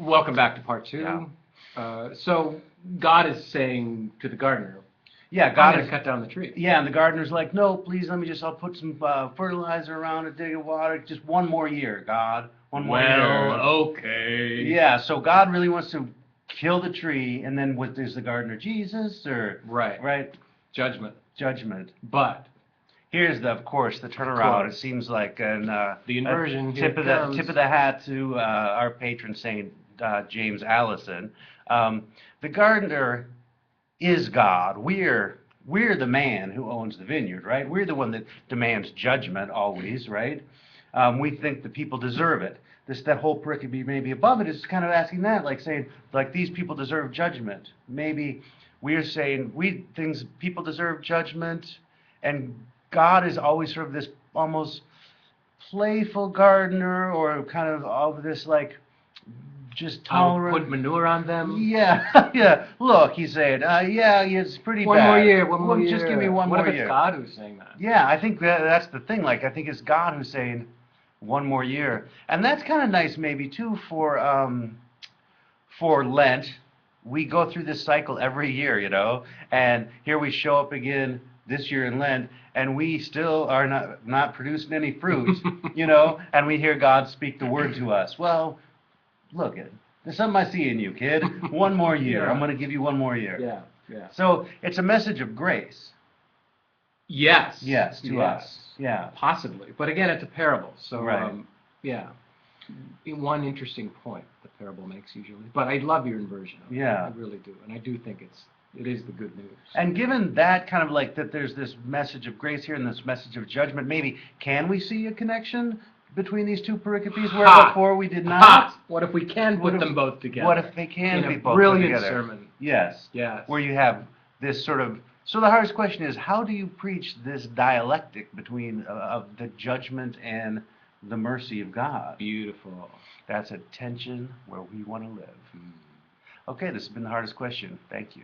Welcome back to part 2. So God is saying to the gardener, Yeah, God is cut down the tree. Yeah, and the gardener's like, no, please let me I'll put some fertilizer around it, dig it, water, just one more year, God. One more year. Okay. Yeah, so God really wants to kill the tree, and then what is the gardener, Jesus, or? Right. Judgment. But here's of course, the turnaround. It seems like the inversion. Tip of the hat to our patron saint, James Allison. The gardener is God. We're the man who owns the vineyard, right? We're the one that demands judgment always, right? We think the people deserve it. That whole pericope maybe above it is kind of asking that, like saying, like, these people deserve judgment. Maybe we're saying people deserve judgment, and God is always sort of this almost playful gardener, or kind of this like just tolerant. I'll put manure on them. Yeah, yeah. Look, he's saying, yeah, it's pretty bad. One more year. Just give me one more year. What if it's God who's saying that? Yeah, I think that's the thing. Like, I think it's God who's saying one more year, and that's kind of nice, maybe too, for Lent. We go through this cycle every year, and here we show up again this year in Lent, and we still are not producing any fruit, and we hear God speak the word to us. Well, look, there's something I see in you, kid. One more year. Yeah. I'm going to give you one more year. Yeah. So it's a message of grace. Yes. To us. Yeah. Possibly. But again, it's a parable. So, right. One interesting point the parable makes usually. But I love your inversion of it. I really do. And I do think it is the good news. And given that kind of like that there's this message of grace here and this message of judgment, maybe can we see a connection between these two pericopes where before we did not? What if we can put them both together? What if they can be both together? Brilliant sermon. Yes. Where you have this sort of... So the hardest question is, how do you preach this dialectic between of the judgment and the mercy of God? Beautiful. That's a tension where we want to live. Okay, this has been the hardest question. Thank you.